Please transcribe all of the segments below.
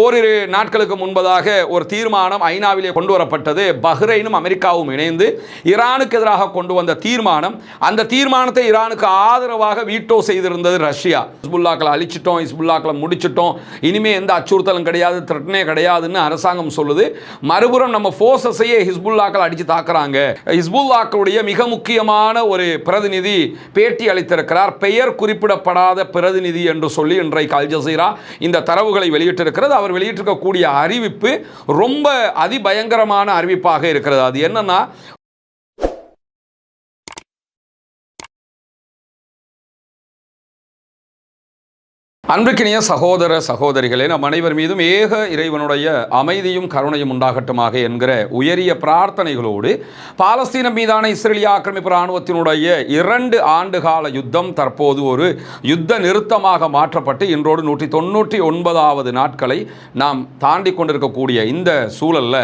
ஓரிரு நாட்களுக்கு முன்பதாக ஒரு தீர்மானம் ஐநாவிலே கொண்டு வரப்பட்டது. பஹ்ரைனும் அமெரிக்காவும் இணைந்து ஈரானுக்கு எதிராக கொண்டு வந்த தீர்மானம். அந்த தீர்மானத்தை ஈரானுக்கு ஆதரவாக வீட்டோ செய்திருந்தது ரஷ்யா. ஹிஸ்புல்லாக்களை அழிச்சிட்டோம், ஹிஸ்புல்லாக்களை முடிச்சிட்டோம், இனிமே எந்த அச்சுறுத்தலும் கிடையாது, த்ரெட்னே கிடையாதுன்னு அரசாங்கம் சொல்லுது. மறுபுறம் நம்ம ஃபோர்ஸஸையே ஹிஸ்புல்லாக்கள் அடித்து தாக்குறாங்க. ஹிஸ்புல்லாக்களுடைய மிக முக்கியமான ஒரு பிரதிநிதி பேட்டி அளித்திருக்கிறார். பெயர் குறிப்பிடப்படாத பிரதிநிதி என்று சொல்லி இன்றைக்கு அல் ஜசீரா இந்த தரவுகளை வெளியிட்டிருக்கிறது. அவர் வெளியிட்டிருக்கக்கூடிய அறிவிப்பு ரொம்ப அதிபயங்கரமான அறிவிப்பாக இருக்கிறது. அது என்னன்னா, அன்புக்கினிய சகோதர சகோதரிகளே, நம் அனைவர் மீதும் ஏக இறைவனுடைய அமைதியும் கருணையும் உண்டாகட்டுமாக என்கிற உயரிய பிரார்த்தனைகளோடு பாலஸ்தீனம் மீதான இஸ்ரேலிய ஆக்கிரமிப்பு இராணுவத்தினுடைய 2 ஆண்டுகால யுத்தம் தற்போது ஒரு யுத்த நிறுத்தமாக மாற்றப்பட்டு இன்றோடு 199வது நாட்களை நாம் தாண்டி கொண்டிருக்கக்கூடிய இந்த சூழல்ல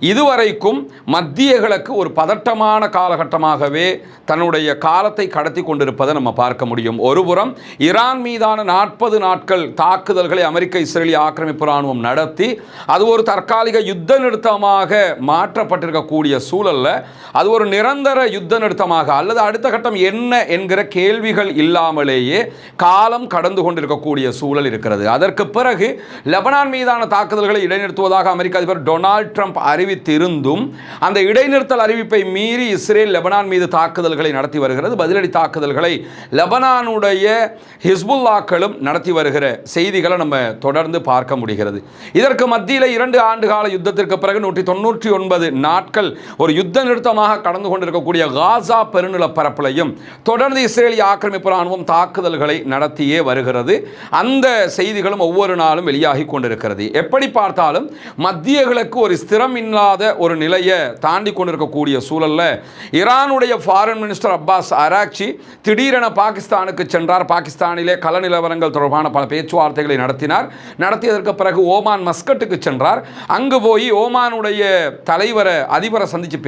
இதுவரைக்கும் மத்திய கிழக்கு ஒரு பதட்டமான காலகட்டமாகவே தன்னுடைய காலத்தை கடத்தி கொண்டிருப்பதை நம்ம பார்க்க முடியும். ஒருபுறம் ஈரான் மீதான 40 நாட்கள் தாக்குதல்களை அமெரிக்க இஸ்ரேலிய ஆக்கிரமிப்பு இராணுவம் நடத்தி அது ஒரு தற்காலிக யுத்த நிறுத்தமாக மாற்றப்பட்டிருக்கக்கூடிய சூழல்ல அது ஒரு நிரந்தர யுத்த நிறுத்தமாக அல்லது அடுத்த கட்டம் என்ன என்கிற கேள்விகள் இல்லாமலேயே காலம் கடந்து கொண்டிருக்கக்கூடிய சூழல் இருக்கிறது. அதற்கு பிறகு லெபனான் மீதான தாக்குதல்களை இடைநிறுத்துவதாக அமெரிக்க அதிபர் டொனால்ட் ட்ரம்ப் அறிவித்திருந்தும் அந்த இடைநிறுத்தல் அறிவிப்பை மீறி இஸ்ரேல் லெபனான் மீது தாக்குதல்களை நடத்தி வருகிறது. பதிலடி தாக்குதல்களை லெபனானுடைய ஹிஸ்புல்லாக்களும் நடத்தி வருகிற செய்திகளை நம்ம தொடர்ந்து பார்க்க முடிகிறது. இதற்கு மத்தியில் 2 ஆண்டுகால யுத்தத்திற்கு பிறகு 199 நாட்கள் ஒரு யுத்த நிறுத்தமாக கடந்து கொண்டிருக்கக்கூடிய காசா பெருநிலப்பரப்பிலையும் தொடர்ந்து இஸ்ரேலிய ஆக்கிரமிப்பு இராணுவம் தாக்குதல்களை நடத்தியே வருகிறது. அந்த செய்திகளும் ஒவ்வொரு நாளும் வெளியாகி கொண்டிருக்கிறது. எப்படி பார்த்தாலும் மத்திய கிழக்கு ஒரு ஸ்திரம் இல்லாத ஒரு நிலையை தாண்டி கொண்டிருக்கக்கூடிய சூழல்ல ஈரானுடைய ஃபாரின் மினிஸ்டர் அப்பாஸ் அராக்சி திடீரென பாகிஸ்தானுக்கு சென்றார். பாகிஸ்தானிலே கள நிலவரங்கள் தொடர்பான பல பேச்சுவார்த்தைகளை நடத்தியதற்கு பிறகு ஓமான் மஸ்கட்டுக்கு சென்றார். அங்கு போய் ஓமானுடைய அதிபரை சந்தித்து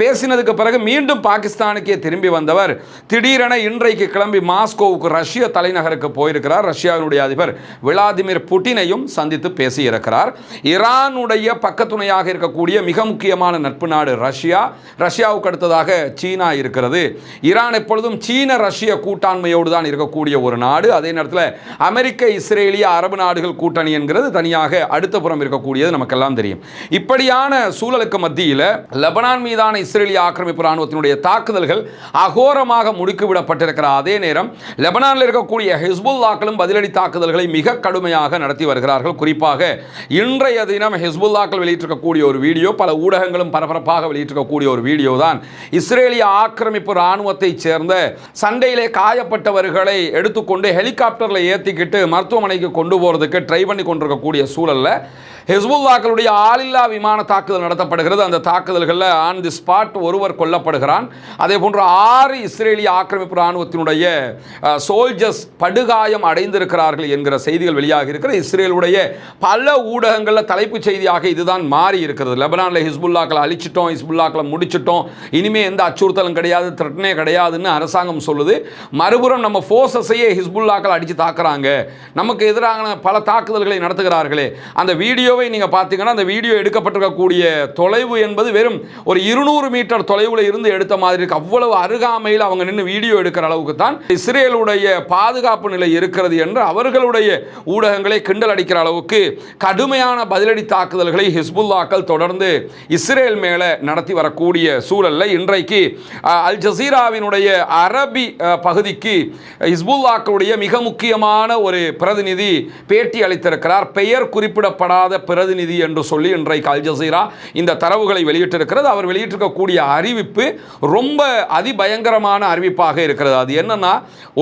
பேசினதுக்கு பிறகு மீண்டும் பாகிஸ்தானுக்கே திரும்பி வந்தவர் திடீரென இன்றைக்கு கிளம்பி மாஸ்கோவுக்கு ரஷ்ய தலைநகருக்கு போயிருக்கிறார். ரஷ்யாவினுடைய அதிபர் விளாடிமிர் புட்டினையும் சந்தித்து பேசியிருக்கிறார். ஈரானுடைய பக்கத்துணையாக இருக்கக்கூடிய மிக முக்கியமான நட்பு நாடு ரஷ்யாவுக்கு அடுத்ததாக சீனா இருக்கிறது. ஈரான் எப்பொழுதும் சீன ரஷ்ய கூட்டாண்மையோடு தான் இருக்கக்கூடிய ஒரு நாடு. அதே நேரத்தில் அமெரிக்க இஸ்ரேலிய அரபு நாடுகள் கூட்டணி என்கிறது தனியாக அடுத்த புறம் இருக்கக்கூடியது நமக்கெல்லாம் தெரியும். இப்படியான சூழலுக்கு மத்தியில் லெபனான் மீதான இஸ்ரேலிய ஆக்கிரமிப்பு இராணுவத்தினுடைய தாக்குதல்கள் அகோரமாக முடுக்கிவிடப்பட்டிருக்கிற அதே நேரம் லெபனானில் இருக்கக்கூடிய ஹிஸ்புல்லாக்களும் பதிலடி தாக்குதல்களை மிக கடுமையாக நடத்தி வருகிறார்கள். குறிப்பாக இன்றைய தினம் ஹிஸ்புல்லாக்கள் வெளியிட்டிருக்கக்கூடிய ஒரு வீடியோ, பல ஊடகங்களும் பரபரப்பாக வெளியிட்டிருக்கக்கூடிய ஒரு வீடியோ தான் இஸ்ரேலிய ஆக்கிரமிப்பு இராணுவத்தைச் சேர்ந்த சண்டையிலே காயப்பட்டவர்களை எடுத்துக்கொண்டு ஹெலிகாப்டரில் ஏற்றிக்கிட்டு மருத்துவமனைக்கு கொண்டு போகிறதுக்கு ட்ரை பண்ணி கொண்டிருக்கக்கூடிய சூழல்ல ஹிஸ்புல்லாக்களுடைய ஆளில்லா விமான தாக்குதல் நடத்தப்படுகிறது. அந்த தாக்குதல்களில் ஆன் தி ஸ்பாட் ஒருவர் கொல்லப்படுகிறான். அதே போன்று 6 இஸ்ரேலிய ஆக்கிரமிப்பு இராணுவத்தினுடைய சோல்ஜர்ஸ் படுகாயம் அடைந்திருக்கிறார்கள் என்கிற செய்திகள் வெளியாகி இருக்கிற இஸ்ரேலுடைய பல ஊடகங்களில் தலைப்புச் செய்தியாக இதுதான் மாறி இருக்கிறது. லெபனானில் ஹிஸ்புல்லாக்களை அழிச்சிட்டோம், ஹிஸ்புல்லாக்களை முடிச்சிட்டோம், இனிமே எந்த அச்சுறுத்தலும் கிடையாது, த்ரெட்னே கிடையாதுன்னு அரசாங்கம் சொல்லுது. மறுபுறம் நம்ம ஃபோர்ஸஸையே ஹிஸ்புல்லாக்கள் அடித்து தாக்குறாங்க, நமக்கு எதிரான பல தாக்குதல்களை நடத்துகிறார்களே. அந்த வீடியோவை நீங்க பார்த்தீங்கன்னா அந்த வீடியோ எடுக்கப்பட்டிருக்கக்கூடிய தொலைவு என்பது வெறும் ஒரு 200 மீட்டர் தொலைவில் இருந்து எடுத்த மாதிரி இருக்கு. அவ்வளவு அருகாமையில் அவங்க நின்று வீடியோ எடுக்கிற அளவுக்கு தான் இஸ்ரேலுடைய பாதுகாப்பு நிலை இருக்கிறது என்று அவர்களுடைய ஊடகங்களை கிண்டல் அடிக்கிற அளவுக்கு கடுமையான பதிலடி தாக்குதல்களை ஹிஸ்புல்லாக்கள் தொடர்ந்து இஸ்ரேல் மேல நடத்தி வரக்கூடிய சூழல்ல இன்றைக்கு அல் ஜசீராவினுடைய அரபி பகுதிக்கு ஹிஸ்புல்லாக்களுடைய மிக முக்கியமான ஒரு பிரதிநிதி பேட்டி அளித்திருக்கிறார். பெயர் குறிப்பிடப்படாத பிரதிநிதி என்று சொல்லி இன்றைக்கு அல் ஜசீரா இந்த தரவுகளை வெளியிட்டிருக்கிறது. அவர் வெளியிட்டிருக்கக்கூடிய அறிவிப்பு ரொம்ப அதிபயங்கரமான அறிவிப்பாக இருக்கிறது. அது என்னன்னா,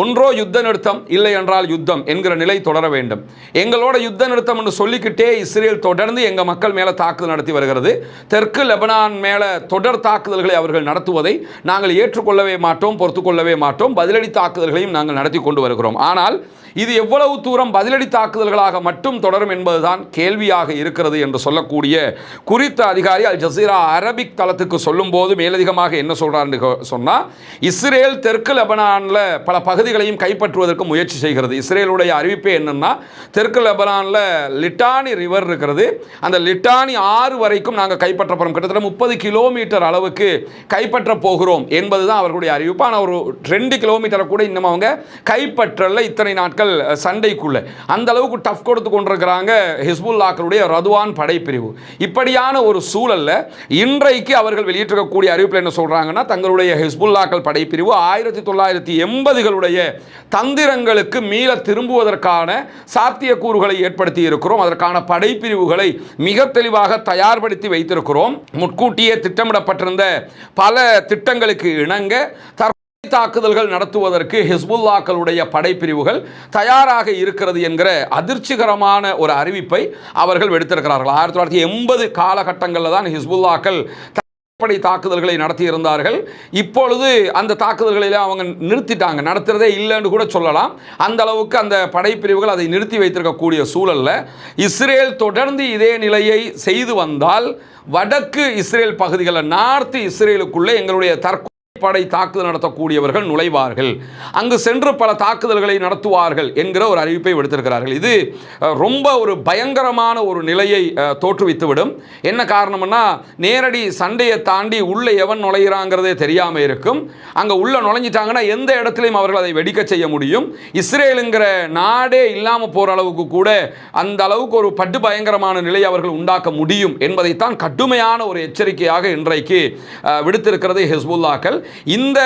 ஒன்றோ யுத்த நிறுத்தம், இல்லை என்றால் யுத்தம் என்கிற நிலை தொடர வேண்டும். எங்களோட யுத்த நிறுத்தம் என்று சொல்லிக்கிட்டே இஸ்ரேல் தொடர்ந்து எங்க மக்கள் மேல தாக்குதல் நடத்தி வருகிறது. தெற்கு லெபனான் மேல தொடர் தாக்குதல்களை அவர்கள் நடத்துவதை நாங்கள் ஏற்றுக்கொள்ளவே மாட்டோம், பொறுத்துக்கொள்ளவே மாட்டோம். பதிலடி தாக்குதல்களையும் நாங்கள் நடத்தி கொண்டு வருகிறோம். ஆனால் இது எவ்வளவு தூரம் பதிலடி தாக்குதல்களாக மட்டும் தொடரும் என்பதுதான் கேள்வியாக இருக்கிறது என்று சொல்லக்கூடிய குறித்த அதிகாரி அல் ஜசீரா அரபிக் தளத்துக்கு சொல்லும்போது மேலதிகமாக என்ன சொல்றாருன்னு சொன்னா, இஸ்ரேல் தெற்கு லெபனானில் பல பகுதிகளையும் கைப்பற்றுவதற்கு முயற்சி செய்கிறது. இஸ்ரேலுடைய அறிவிப்பே என்னன்னா, தெற்கு லெபனானில் லிட்டானி ரிவர் இருக்கிறது, அந்த லிட்டானி ஆறு வரைக்கும் நாங்கள் கைப்பற்ற போகிறோம், கிட்டத்தட்ட 30 கிலோமீட்டர் அளவுக்கு கைப்பற்ற போகிறோம் என்பதுதான் அவர்களுடைய அறிவிப்பு. ஆனால் ஒரு 2 கிலோமீட்டரை கூட இன்னும் அவங்க கைப்பற்றல. இத்தனை நாட்கள் சண்டைக்குள்ள அந்த அளவுக்கு டஃப் கொடுத்து கொண்டிருக்கிறாங்க ஹிஸ்புல்லாக்களுடைய ரதுவான் படைப்பிரிவு. இப்படியான ஒரு சூழல்ல இன்றைக்கு அவர்கள் வெளியிட்டிருக்கக்கூடிய அறிவிப்பில் என்ன சொல்றாங்கன்னா, தங்களுடைய ஹிஸ்புல்லாக்கள் படைப்பிரிவு 1980களுடைய தந்திரங்களுக்கு மீள திரும்புவதற்கான சாத்தியக்கூறுகளை ஏற்படுத்தி இருக்கிறோம். அதற்கான படைப்பிரிவுகளை மிக தெளிவாக தயார்படுத்தி வைத்திருக்கிறோம். முன்கூட்டியே திட்டமிடப்பட்டிருந்த பல திட்டங்களுக்கு இணங்க தாக்குதல்கள் நடத்துவதற்கு ஹிஸ்புல்லாக்களுடைய படைப்பிரிவுகள் தயாராக இருக்கிறது என்கிற அதிர்ச்சிகரமான ஒரு அறிவிப்பை அவர்கள் விடுத்திருக்கிறார்கள். 1980 காலகட்டங்களில் தான் ஹிஸ்புல்லாக்கள் படை தாக்குதல்களை நடத்தி இருந்தார்கள். இப்பொழுது அந்த தாக்குதல்களில் அவங்க நிறுத்திட்டாங்க, நடத்துறதே இல்லைன்னு கூட சொல்லலாம். அந்த அளவுக்கு அந்த படைப்பிரிவுகள் அதை நிறுத்தி வைத்திருக்கக்கூடிய சூழல்ல இஸ்ரேல் தொடர்ந்து இதே நிலையை செய்து வந்தால் வடக்கு இஸ்ரேல் பகுதிகளில் நார்த் இஸ்ரேலுக்குள்ளே எங்களுடைய படை தாக்குதல் நடத்தக்கூடியவர்கள் நுழைவார்கள், அங்கு சென்று பல தாக்குதல்களை நடத்துவார்கள் என்கிற ஒரு அறிவிப்பை விடுத்திருக்கிறார்கள். இது ரொம்ப ஒரு பயங்கரமான ஒரு நிலையை தோற்றுவித்துவிடும். என்ன காரணம்னா, நேரடி சண்டையை தாண்டி உள்ள எவன் நுழைகிறாங்கிறதே தெரியாமல் இருக்கும். அங்கே உள்ள நுழைஞ்சிட்டாங்கன்னா எந்த இடத்துலையும் அவர்கள் அதை வெடிக்க செய்ய முடியும். இஸ்ரேலுங்கிற நாடே இல்லாமல் போகிற அளவுக்கு கூட அந்த அளவுக்கு ஒரு பட்டு பயங்கரமான நிலையை அவர்கள் உண்டாக்க முடியும் என்பதைத்தான் கடுமையான ஒரு எச்சரிக்கையாக இன்றைக்கு விடுத்திருக்கிறது ஹிஸ்புல்லாக்கள். இந்த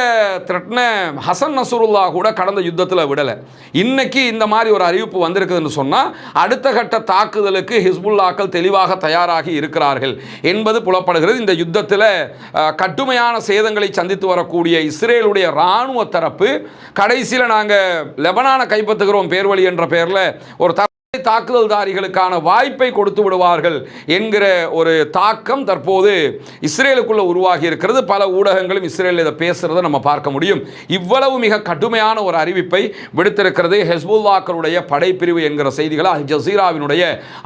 த்ரெட்னை ஹசன் நஸ்ருல்லா கூட கடந்த யுத்தத்தில் விடலை. இன்னைக்கு இந்த மாதிரி ஒரு அறிவிப்பு வந்திருக்குதுன்னு சொன்னால் அடுத்த கட்ட தாக்குதலுக்கு ஹிஸ்புல்லாக்கள் தெளிவாக தயாராகி இருக்கிறார்கள் என்பது புலப்படுகிறது. இந்த யுத்தத்தில் கடுமையான சேதங்களை சந்தித்து வரக்கூடிய இஸ்ரேலுடைய இராணுவ தரப்பு கடைசியில் நாங்கள் லெபனானை கைப்பற்றுகிறோம் பேர்வழி என்ற பெயரில் ஒரு தாக்குதல்தாரிகளுக்கான வாய்ப்பை கொடுத்து விடுவார்கள் என்கிற ஒரு தாக்கம் தற்போது இஸ்ரேலுக்குள்ள உருவாகி இருக்கிறது. பல ஊடகங்களும் இஸ்ரேலில் இதை பேசுறதை நம்ம பார்க்க முடியும். இவ்வளவு மிக கடுமையான ஒரு அறிவிப்பை விடுத்திருக்கிறது ஹிஸ்புல்லாக்களுடைய படைப்பிரிவு என்கிற செய்திகளை அல் ஜசீராவினுடைய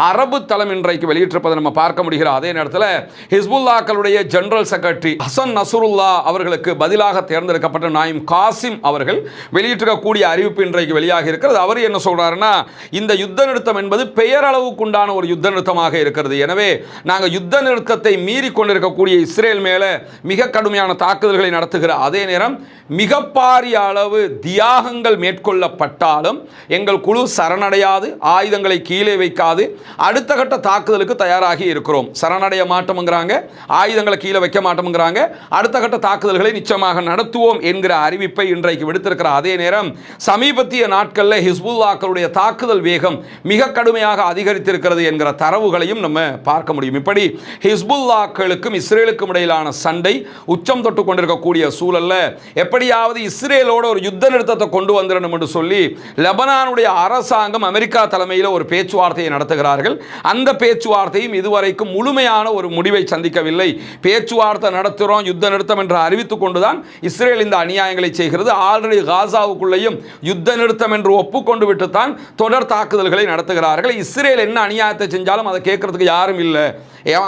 அரபு தளம் இன்றைக்கு வெளியிட்டிருப்பதை நம்ம பார்க்க முடிகிறது. அதே நேரத்தில் ஹிஸ்புல்லாக்களுடைய ஜெனரல் செக்ரட்டரி ஹசன் நஸ்ருல்லா அவர்களுக்கு பதிலாக தேர்ந்தெடுக்கப்பட்ட நாயிம் காசிம் அவர்கள் வெளியிட்டிருக்கக்கூடிய அறிவிப்பு இன்றைக்கு வெளியாக இருக்கிறது. அவர் என்ன சொல்றாருன்னா, இந்த யுத்த நிறுத்தம் என்பது பெயரளவுக்குண்டான ஒரு யுத்த நிறுத்தமாக இருக்கிறது. எனவே நாங்கள் யுத்த நிறுத்தத்தை மீறி கொண்டிருக்கக்கூடிய இஸ்ரேல் மேலே மிக கடுமையான தாக்குதல்களை நடத்துகிற அதே நேரம் மிக பாரிய அளவு தியாகங்கள் மேற்கொள்ளப்பட்டாலும் எங்கள் குழு சரணடையாது, ஆயுதங்களை கீழே வைக்காது, அடுத்த கட்ட தாக்குதலுக்கு தயாராகி இருக்கிறோம். சரணடைய மாட்டோம்ங்கிறாங்க, ஆயுதங்களை கீழே வைக்க மாட்டோம்ங்கிறாங்க, அடுத்த கட்ட தாக்குதல்களை நிச்சயமாக நடத்துவோம் என்கிற அறிவிப்பை இன்றைக்கு விடுத்திருக்கிற அதே நேரம் சமீபத்திய நாட்களில் ஹிஸ்புல்லாக்களுடைய தாக்குதல் வேகம் மிக கடுமையாக அதிகரித்திருக்கிறது என்கிற தரவுகளையும் நம்ம பார்க்க முடியும். இப்படி ஹிஸ்புல்லாக்களுக்கும் இஸ்ரேலுக்கும் இடையிலான சண்டை உச்சம் தொட்டு கொண்டிருக்கக்கூடிய சூழல்ல எப்படியாவது இஸ்ரேலோட ஒரு யுத்த நிறுத்தத்தை கொண்டு வந்துடணும் என்று சொல்லி லெபனானுடைய அரசாங்கம் அமெரிக்கா தலைமையில் ஒரு பேச்சுவார்த்தையை நடத்துகிறார்கள். அந்த பேச்சுவார்த்தையும் இதுவரைக்கும் முழுமையான ஒரு முடிவை சந்திக்கவில்லை. பேச்சுவார்த்தை நடத்துகிறோம், யுத்த நிறுத்தம் என்று அறிவித்துக் கொண்டுதான் இஸ்ரேல் இந்த அநியாயங்களை செய்கிறது. ஆல்ரெடி காசாவுக்குள்ளேயும் யுத்த நிறுத்தம் என்று ஒப்புக்கொண்டு விட்டுத்தான் தொடர் தாக்குதல்களை நடத்துகிறார்கள். இஸ்ரேல் என்ன அநியாயத்தை செஞ்சாலும் அதை கேட்கறதுக்கு யாரும் இல்லை,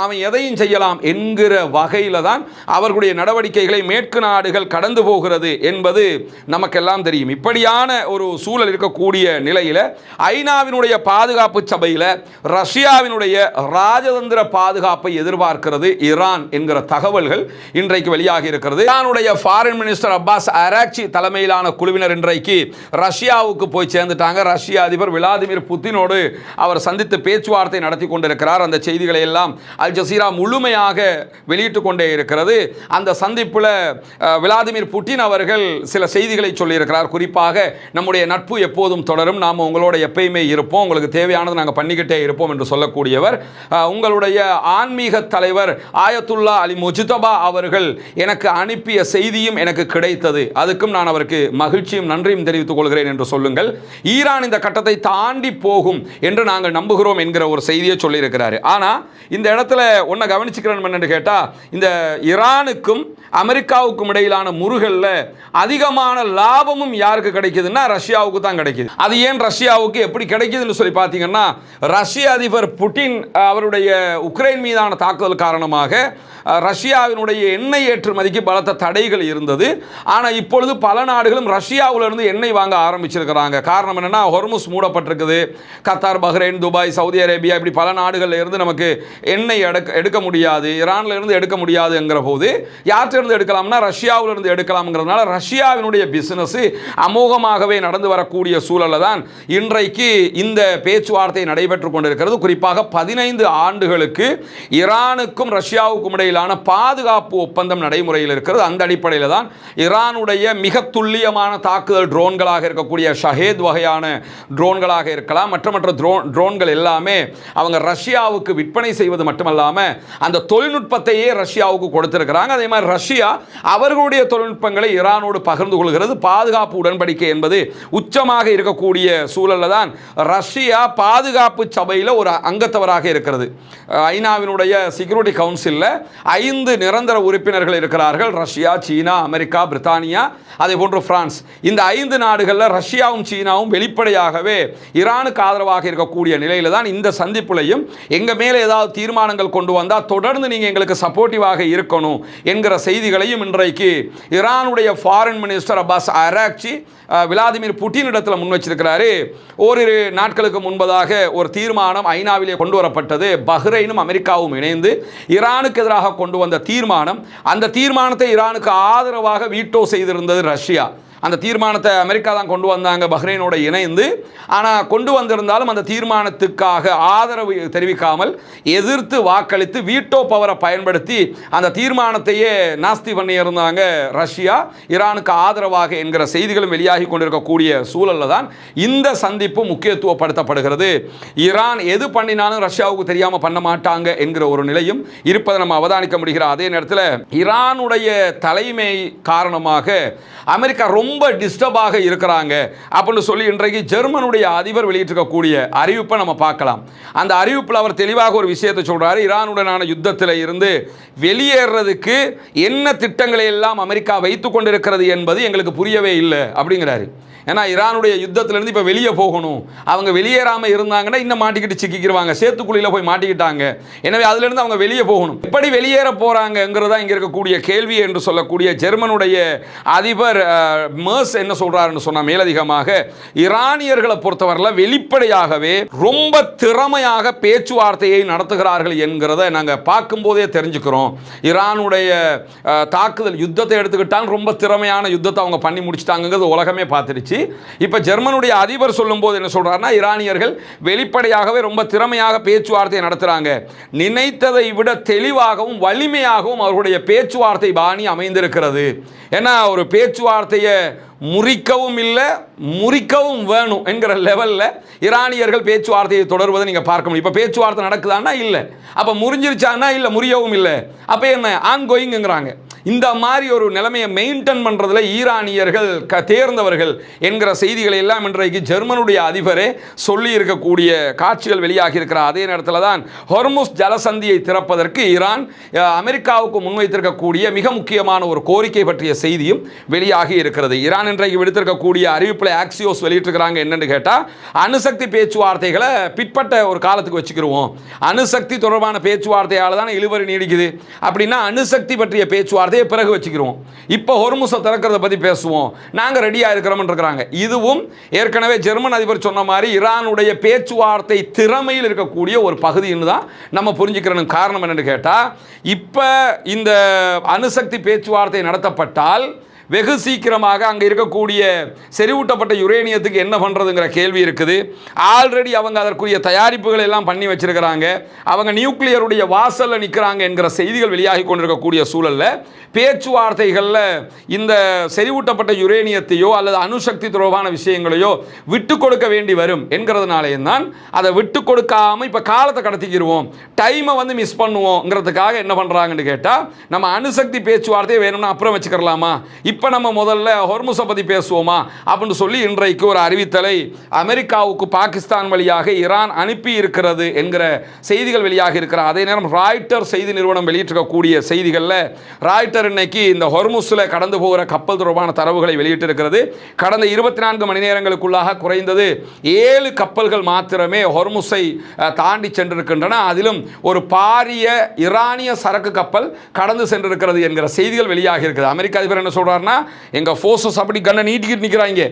அவன் எதையும் செய்யலாம் என்கிற வகையில் தான் அவர்களுடைய நடவடிக்கைகளை மேற்கு நாடுகள் கடந்து போகிறது என்பது நமக்கெல்லாம் தெரியும். இப்படியான ஒரு சூழல் இருக்கக்கூடிய நிலையில் ஐநாவினுடைய பாதுகாப்பு சபையில் ரஷ்யாவினுடைய ராஜதந்திர பாதுகாப்பை எதிர்பார்க்கிறது ஈரான் என்கிற தகவல்கள் இன்றைக்கு வெளியாகி இருக்கிறது. ஈரானுடைய ஃபாரின் மினிஸ்டர் அப்பாஸ் அராக்சி தலைமையிலான குழுவினர் இன்றைக்கு ரஷ்யாவுக்கு போய் சேர்ந்துட்டாங்க. ரஷ்ய அதிபர் விளாடிமிர் புட்டினோடு அவர் சந்தித்து பேச்சுவார்த்தை நடத்தி கொண்டிருக்கிறார். அந்த செய்திகளை எல்லாம் அல் ஜசீரா முழுமையாக வெளியிட்டு கொண்டே இருக்கிறது. அந்த சந்திப்பில் விளாடிமிர் புட்டின் அவர்கள் சில செய்திகளை சொல்லியிருக்கிறார். குறிப்பாக நம்முடைய நட்பு எப்போதும் தொடரும், நாம் உங்களோட எப்பயுமே இருப்போம், உங்களுக்கு தேவையானது நாங்கள் பண்ணிக்கிட்டே இருப்போம் என்று சொல்லக்கூடியவர். உங்களுடைய ஆன்மீக தலைவர் ஆயத்துல்லா அலி முஜ்தபா அவர்கள் எனக்கு அனுப்பிய செய்தியும் எனக்கு கிடைத்தது, அதுக்கும் நான் அவருக்கு மகிழ்ச்சியும் நன்றியும் தெரிவித்துக் கொள்கிறேன் என்று சொல்லுங்கள். ஈரான் இந்த கட்டத்தை தாண்டி போகும் முடியும் என்று நாங்கள் நம்புகிறோம் என்கிற ஒரு செய்தியை சொல்லியிருக்கிறாரு. ஆனால் இந்த இடத்துல ஒன்றை கவனிச்சுக்கிறேன் என்னன்னு கேட்டால், இந்த ஈரானுக்கும் அமெரிக்காவுக்கும் இடையிலான முருகல்ல அதிகமான லாபமும் யாருக்கு கிடைக்குதுன்னா ரஷ்யாவுக்கு தான் கிடைக்குது. அது ஏன் ரஷ்யாவுக்கு எப்படி கிடைக்குதுன்னு சொல்லி பார்த்தீங்கன்னா, ரஷ்ய அதிபர் புட்டின் அவருடைய உக்ரைன் மீதான தாக்குதல் காரணமாக ரஷ்யாவினுடைய எண்ணெய் ஏற்றுமதிக்கு பலத்த தடைகள் இருந்தது. ஆனால் இப்பொழுது பல நாடுகளும் ரஷ்யாவிலிருந்து எண்ணெய் வாங்க ஆரம்பிச்சிருக்கிறாங்க. காரணம் என்னன்னா, ஹொர்முஸ் மூடப்பட்டிருக்குது. Qatar, Bahrain, Dubai, Saudi Arabia இப்படி பல நாடுகளில் இருந்து நமக்கு எண்ணெய் எடுக்க முடியாது, ஈரான்ல இருந்து எடுக்க முடியாதுங்கிற போது யார்கிட்ட எடுக்கலாம்னா ரஷ்யாவிலிருந்து எடுக்கலாம்ங்கிறதுனால ரஷ்யாவினுடைய பிசினஸ் அமோகமாகவே நடந்து வரக்கூடிய சூழலில் தான் இன்றைக்கு இந்த பேச்சுவார்த்தை நடைபெற்றுக் கொண்டிருக்கிறது. குறிப்பாக 15 ஆண்டுகளுக்கு ஈரானுக்கும் ரஷ்யாவுக்கும் இடையிலான பாதுகாப்பு ஒப்பந்தம் நடைமுறையில் இருக்கிறது. அந்த அடிப்படையில் தான் ஈரானுடைய மிக துல்லியமான தாக்குதல் ட்ரோன்களாக இருக்கக்கூடிய ஷஹேத் வகையான ட்ரோன்களாக இருக்கலாம், மற்ற ட்ரோன்கள் எல்லாமே அவங்க ரஷ்யாவுக்கு விற்பனை செய்வது மட்டுமல்லாமல் அந்த தொழில்நுட்பத்தையே ரஷ்யாவுக்கு கொடுத்திருக்கிறாங்க. அதே மாதிரி ரஷ்யா அவர்களுடைய தொழில்நுட்பங்களை ஈரானோடு பகிர்ந்து கொள்கிறது. பாதுகாப்பு உடன்படிக்கை என்பது உச்சமாக இருக்கக்கூடிய சூழலில் தான் ரஷ்யா பாதுகாப்பு சபையில் ஒரு அங்கத்தவராக இருக்கிறது. ஐநாவினுடைய செக்யூரிட்டி கவுன்சிலில் 5 நிரந்தர உறுப்பினர்கள் இருக்கிறார்கள். ரஷ்யா, சீனா, அமெரிக்கா, பிரித்தானியா, அதே போன்று பிரான்ஸ். இந்த 5 நாடுகளில் ரஷ்யாவும் சீனாவும் வெளிப்படையாகவே ஈரானுக்கு ஆதரவாக இருக்கக்கூடிய நிலையில் தான் இந்த சந்திப்புலையும் எங்க மேலே ஏதாவது தீர்மானங்கள் கொண்டு வந்தால் தொடர்ந்து நீங்கள் எங்களுக்கு சப்போர்ட்டிவாக இருக்கணும் என்கிற செய்திகளையும் இன்றைக்கு ஈரானுடைய foreign minister Abbas Araghchi Vladimir Putin இடத்தில் முன் வச்சிருக்கிறாரு. ஓரிரு நாட்களுக்கு முன்பதாக ஒரு தீர்மானம் ஐநாவிலே கொண்டு வரப்பட்டது. பஹ்ரைனும் அமெரிக்காவும் இணைந்து ஈரானுக்கு எதிராக கொண்டு வந்த தீர்மானம், அந்த தீர்மானத்தை ஈரானுக்கு ஆதரவாக வீட்டோ செய்திருந்தது ரஷ்யா. அந்த தீர்மானத்தை அமெரிக்கா தான் கொண்டு வந்தாங்க பஹ்ரைனோட இணைந்து. ஆனால் கொண்டு வந்திருந்தாலும் அந்த தீர்மானத்துக்காக ஆதரவு தெரிவிக்காமல் எதிர்த்து வாக்களித்து வீட்டோ பவரை பயன்படுத்தி அந்த தீர்மானத்தையே நாஸ்தி பண்ணியிருந்தாங்க ரஷ்யா, ஈரானுக்கு ஆதரவாக என்கிற செய்திகளும் வெளியாகி கொண்டிருக்கக்கூடிய சூழலில் தான் இந்த சந்திப்பு முக்கியத்துவப்படுத்தப்படுகிறது. ஈரான் எது பண்ணினாலும் ரஷ்யாவுக்கு தெரியாமல் பண்ண மாட்டாங்க என்கிற ஒரு நிலையும் இருப்பதை நம்ம அவதானிக்க முடிகிற அதே நேரத்தில் ஈரானுடைய தலைமை காரணமாக அமெரிக்கா ரொம்ப டிஸ்டர்பாக இருக்கிறாங்க அப்படின்னு சொல்லி இன்றைக்கு ஜெர்மனுடைய அதிபர் வெளியிட்டிருக்கக்கூடிய அறிவிப்பை நம்ம பார்க்கலாம். அந்த அறிவிப்பில் அவர் தெளிவாக ஒரு விஷயத்தை சொல்றாரு. ஈரானுடனான யுத்தத்தில் இருந்து வெளியேறதுக்கு என்ன திட்டங்களை எல்லாம் அமெரிக்கா வைத்துக் கொண்டிருக்கிறது என்பது எங்களுக்கு புரியவே இல்லை அப்படிங்கிறாரு. ஏன்னா ஈரானுடைய யுத்தத்திலிருந்து இப்போ வெளியே போகணும், அவங்க வெளியேறாமல் இருந்தாங்கன்னா இன்னும் மாட்டிக்கிட்டு சிக்கிக்கிடுவாங்க, சேத்துக்குழியில் போய் மாட்டிக்கிட்டாங்க. எனவே அதிலிருந்து அவங்க வெளியே போகணும். எப்படி வெளியேற போகிறாங்கங்கிறதா இங்கே இருக்கக்கூடிய கேள்வி என்று சொல்லக்கூடிய ஜெர்மனுடைய அதிபர் மேர்ஸ் என்ன சொல்கிறாருன்னு சொன்னால், மேலதிகமாக ஈரானியர்களை பொறுத்தவரையில் வெளிப்படையாகவே ரொம்ப திறமையாக பேச்சுவார்த்தையை நடத்துகிறார்கள் என்கிறத நாங்கள் பார்க்கும்போதே தெரிஞ்சுக்கிறோம். ஈரானுடைய தாக்குதல் யுத்தத்தை எடுத்துக்கிட்டால் ரொம்ப திறமையான யுத்தத்தை அவங்க பண்ணி முடிச்சிட்டாங்கிறது உலகமே பார்த்துருச்சு. இப்ப ஜெர்மனுடைய அதிபர் சொல்லும்போது என்ன சொல்றாருன்னா, ஈரானியர்கள் வெளிப்படையாகவே ரொம்ப திறமையாக பேச்சுவார்த்தை நடத்துறாங்க, நினைத்ததை விட தெளிவாகவும் வலிமையாகவும் அவருடைய பேச்சுவார்த்தை பாணி அமைந்திருக்கிறது. ஏன்னா ஒரு பேச்சுவார்த்தையை முறிக்கவும் இல்லை முறிக்கவும் வேணும் என்கிற லெவலில் ஈரானியர்கள் பேச்சுவார்த்தையை தொடர்வதை நீங்கள் பார்க்க முடியும். இப்போ பேச்சுவார்த்தை நடக்குதான்னா இல்லை, அப்போ முறிஞ்சிருச்சான்னா இல்லை, முறியவும் இல்லை, அப்போ என்ன ஆன்கோயிங்கிறாங்க. இந்த மாதிரி ஒரு நிலைமையை மெயின்டைன் பண்ணுறதுல ஈரானியர்கள் தேர்ந்தவர்கள் என்கிற செய்திகளை எல்லாம் இன்றைக்கு ஜெர்மனுடைய அதிபரே சொல்லி இருக்கக்கூடிய காட்சிகள் வெளியாகி இருக்கிற அதே நேரத்தில் தான் ஹொர்முஸ் ஜலசந்தியை திறப்பதற்கு ஈரான் அமெரிக்காவுக்கு முன்வைத்திருக்கக்கூடிய மிக முக்கியமான ஒரு கோரிக்கை பற்றிய செய்தியும் வெளியாகி இருக்கிறது. ஈரான் இன்றைக்கு விடுத்திருக்கக்கூடிய அறிவிப்பில் ஆக்சியோஸ் வெளியிட்டிருக்கிறாங்க. என்னன்னு கேட்டால், அணுசக்தி பேச்சுவார்த்தைகளை பிற்பட்ட ஒரு காலத்துக்கு வச்சுக்கிடுவோம், அணுசக்தி தொடர்பான பேச்சுவார்த்தையால் தான் இழுவரி நீடிக்குது, அப்படின்னா அணுசக்தி பற்றிய பேச்சுவார்த்தை பிறகு வச்சுக்கிறோம், இப்போ ஹொர்முஸை திறக்கிறத பற்றி பேசுவோம், நாங்கள் ரெடியாக இருக்கிறோம் இருக்கிறாங்க. இதுவும் ஏற்கனவே ஜெர்மன் அதிபர் சொன்ன மாதிரி ஈரானுடைய பேச்சுவார்த்தை திறமையில் இருக்கக்கூடிய ஒரு பகுதின்னு தான் நம்ம புரிஞ்சுக்கிறோம். காரணம் என்னன்னு கேட்டால், இப்போ இந்த அணுசக்தி பேச்சுவார்த்தை நடத்தப்பட்டால் வெகு சீக்கிரமாக அங்கே இருக்கக்கூடிய செறிவூட்டப்பட்ட யுரேனியத்துக்கு என்ன பண்ணுறதுங்கிற கேள்வி இருக்குது. ஆல்ரெடி அவங்க அதற்குரிய தயாரிப்புகள் எல்லாம் பண்ணி வச்சிருக்கிறாங்க, அவங்க நியூக்ளியருடைய வாசலில் நிற்கிறாங்க என்கிற செய்திகள் வெளியாகி கொண்டிருக்கக்கூடிய சூழலில் பேச்சுவார்த்தைகளில் இந்த செறிவூட்டப்பட்ட யுரேனியத்தையோ அல்லது அணுசக்தி தொடர்பான விஷயங்களையோ விட்டு கொடுக்க வேண்டி வரும் என்கிறதுனாலே தான் அதை விட்டு கொடுக்காமல் இப்போ காலத்தை கடத்திக்கிடுவோம், டைமை மிஸ் பண்ணுவோங்கிறதுக்காக என்ன பண்ணுறாங்கன்னு கேட்டால், நம்ம அணுசக்தி பேச்சுவார்த்தையை வேணும்னா அப்புறம் வச்சுக்கலாமா, இப்போ நம்ம முதல்ல ஹொர்முஸை பற்றி பேசுவோமா அப்படின்னு சொல்லி இன்றைக்கு ஒரு அறிவித்தலை அமெரிக்காவுக்கு பாகிஸ்தான் வழியாக ஈரான் அனுப்பி இருக்கிறது என்கிற செய்திகள் வெளியாக இருக்கிற அதே நேரம் ராய்ட்டர் செய்தி நிறுவனம் வெளியிட்டிருக்கக்கூடிய செய்திகளில் ராய்ட்டர் இன்னைக்கு இந்த ஹொர்முஸில் கடந்து போகிற கப்பல் தொடர்பான தரவுகளை வெளியிட்டிருக்கிறது. கடந்த 24 மணி நேரங்களுக்குள்ளாக குறைந்தது 7 கப்பல்கள் மாத்திரமே ஹொர்முஸை தாண்டி சென்றிருக்கின்றன. அதிலும் ஒரு பாரிய ஈரானிய சரக்கு கப்பல் கடந்து சென்றிருக்கிறது என்கிற செய்திகள் வெளியாக இருக்குது. அமெரிக்க அதிபர் என்ன சொல்றாருன்னா, எங்க போர்சஸ் அப்படி கண்ணை நீட்டிக்கிட்டு நிற்கிறாங்க,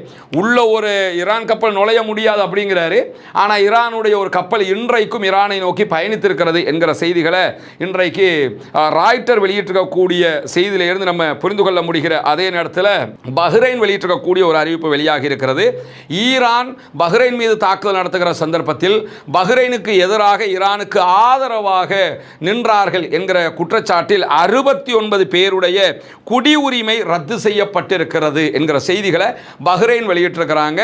உள்ள ஒரு ஈரான் கப்பல் நுழைய முடியாது அப்படிங்கிறாரு. ஆனால் ஈரானுடைய ஒரு கப்பல் இன்றைக்கும் ஈரானை நோக்கி பயணித்திருக்கிறது என்கிற செய்திகளை இன்றைக்கு ராய்ட்டர் வெளியிட்டிருக்கக்கூடிய செய்தியிலிருந்து நம்ம புரிந்து கொள்ள முடிகிற அதே நேரத்தில் பஹ்ரைன் வெளியிட்டிருக்கக்கூடிய ஒரு அறிவிப்பு வெளியாகி இருக்கிறது. ஈரான் பஹ்ரைன் மீது தாக்குதல் நடத்துகிற சந்தர்ப்பத்தில் பஹ்ரைனுக்கு எதிராக ஈரானுக்கு ஆதரவாக நின்றார்கள் என்கிற குற்றச்சாட்டில் 69 பேருடைய குடியுரிமை ரத்து செய்யப்பட்டிருக்கிறது என்கிற செய்திகளை பஹ்ரைன் வெளியிட்டிருக்கிறாங்க.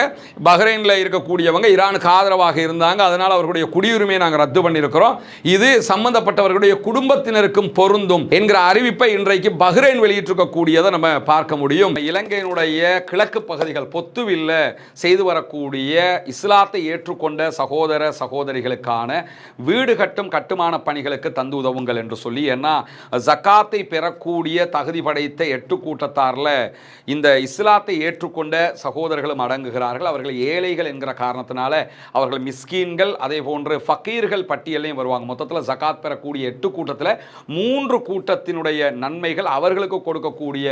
பஹ்ரைனில் இருக்கக்கூடியவங்க ஈரானுக்கு ஆதரவாக இருந்தாங்க, அதனால் அவர்களுடைய குடியுரிமையை நாங்கள் ரத்து பண்ணியிருக்கிறோம், இது சம்பந்தப்பட்டவர்களுடைய குடும்பத்தினருக்கும் பொருந்தும் என்கிற அறிவிப்பை இன்றைக்கு பஹ்ரைன் வெளியிட்டிருக்கக்கூடியதை நம்ம பார்க்க முடியும். இலங்கையினுடைய கிழக்கு பகுதிகள் பொத்துவில் செய்து வரக்கூடிய இஸ்லாத்தை ஏற்றுக்கொண்ட சகோதர சகோதரிகளுக்கான வீடு கட்டும் கட்டுமான பணிகளுக்கு தந்து உதவுங்கள் என்று சொல்லி, ஏன்னா ஜக்காத்தை பெறக்கூடிய தகுதி படைத்த 8 கூட்டத்தாரில் இந்த இஸ்லாத்தை ஏற்றுக்கொண்ட சகோதரர்களும் அடங்குகிறார்கள். அவர்கள் ஏழைகள் என்கிற காரணத்தினால அவர்கள் மிஸ்கீன்கள் அதே போன்று ஃபக்கீர்கள் பட்டியலையும் வருவாங்க. மொத்தத்தில் ஜக்காத் பெறக்கூடிய 8 கூட்டத்தில் 3 கூட்டத்தினுடைய நன்மைகள் அவர்களுக்கு கொடுக்கக்கூடிய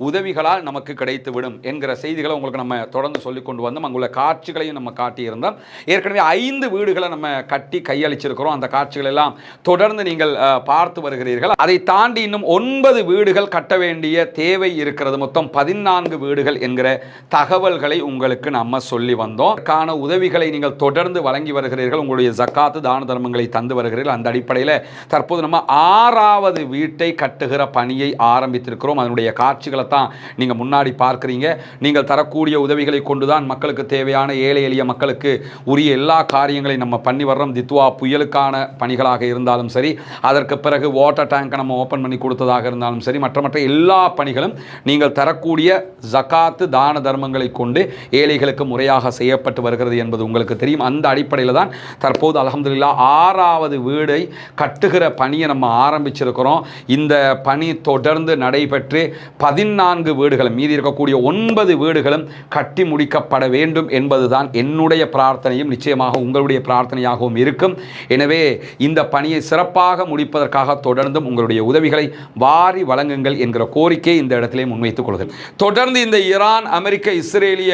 உதவிகளால் நமக்கு கிடைத்துவிடும் என்கிற செய்திகளை உங்களுக்கு நம்ம தொடர்ந்து சொல்லிக் கொண்டு வந்தோம். அங்குள்ள காட்சிகளையும் நம்ம காட்டியிருந்தோம். ஏற்கனவே 5 வீடுகளை நம்ம கட்டி கையளிச்சிருக்கிறோம். அந்த காட்சிகள் எல்லாம் தொடர்ந்து நீங்கள் பார்த்து வருகிறீர்கள். அதை தாண்டி இன்னும் 9 வீடுகள் கட்ட வேண்டிய தேவை இருக்கிறது. மொத்தம் 14 வீடுகள் என்கிற தகவல்களை உங்களுக்கு நம்ம சொல்லி வந்தோம். அதற்கான உதவிகளை நீங்கள் தொடர்ந்து வழங்கி வருகிறீர்கள். உங்களுடைய ஜக்காத்து தான தர்மங்களை தந்து வருகிறீர்கள். அந்த அடிப்படையில் தற்போது நம்ம 6வது வீட்டை கட்டுகிற பணியை ஆரம்பித்திருக்கிறோம். அதனுடைய காட்சிகளை தான் நீங்கள் முன்னாடி பார்க்குறீங்க. நீங்கள் தரக்கூடிய உதவிகளை கொண்டு தான் மக்களுக்கு தேவையான ஏழை எளிய மக்களுக்கு உரிய எல்லா காரியங்களையும் நம்ம பண்ணி வர்றோம். தித்வா புயலுக்கான பணிகளாக இருந்தாலும் சரி, அதற்கு பிறகு வாட்டர் டேங்கை நம்ம ஓப்பன் பண்ணி கொடுத்ததாக இருந்தாலும் சரி, மற்ற எல்லா பணிகளும் நீங்கள் தரக்கூடிய ஜகாத்து தான தர்மங்களை கொண்டு ஏழைகளுக்கு முறையாக செய்யப்பட்டு வருகிறது என்பது உங்களுக்கு தெரியும். அந்த அடிப்படையில் தான் தற்போது அல்ஹம்துலில்லாஹ் 6வது வீடை கட்டுகிற பணியை நம்ம ஆரம்பிச்சிருக்கிறோம். இந்த பணி தொடர்ந்து நடைபெற்று 14 வீடுகளும் மீதி இருக்கக்கூடிய 9 வீடுகளும் கட்டி முடிக்கப்பட வேண்டும் என்பதுதான் என்னுடைய பிரார்த்தனையும் நிச்சயமாக உங்களுடைய பிரார்த்தனையாகவும் இருக்கும். எனவே இந்த பணியை சிறப்பாக முடிப்பதற்காக தொடர்ந்தும் உங்களுடைய உதவிகளை வாரி வழங்குங்கள் என்கிற கோரிக்கையை இந்த இடத்திலே முன்வைத்துக் கொள்கிறேன். தொடர்ந்து இந்த ஈரான் அமெரிக்க இஸ்ரேலிய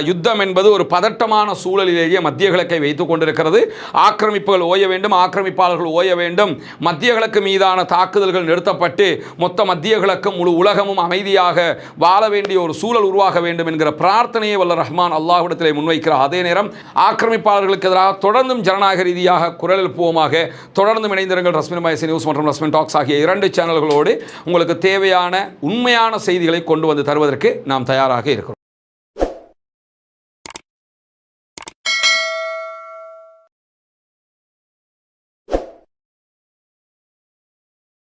யுத்தம் என்பது ஒரு பதட்டமான சூழலிலேயே மத்திய கிழக்கை வைத்துக் கொண்டிருக்கிறது. ஆக்கிரமிப்புகள் ஓய வேண்டும், ஆக்கிரமிப்பாளர்கள் ஓய வேண்டும், மத்திய கிழக்கு மீதான தாக்குதல்கள் நிறுத்தப்பட்டு மொத்த மத்திய கிழக்கும் முழு உலகமும் அமைதியாக வாழ வேண்டிய ஒரு சூழல் உருவாக வேண்டும் என்கிற பிரார்த்தனையை வல்ல ரஹ்மான் அல்லாஹ்விடத்திலே முன்வைக்கிறார். அதே நேரம் ஆக்கிரமிப்பாளர்களுக்கு எதிராக தொடர்ந்தும் ஜனநாயக ரீதியாக குரல் எழுப்புவோமாக. தொடர்ந்து இணைந்திருங்கள் ரஸ்மின் மயசி நியூஸ் மற்றும் ரஸ்மின் டாக்ஸ் ஆகிய 2 சேனல்களோடு உங்களுக்கு தேவையான உண்மையான செய்திகளை கொண்டு வந்து தருவதற்கு நாம் தயாராக இருக்கிறோம்.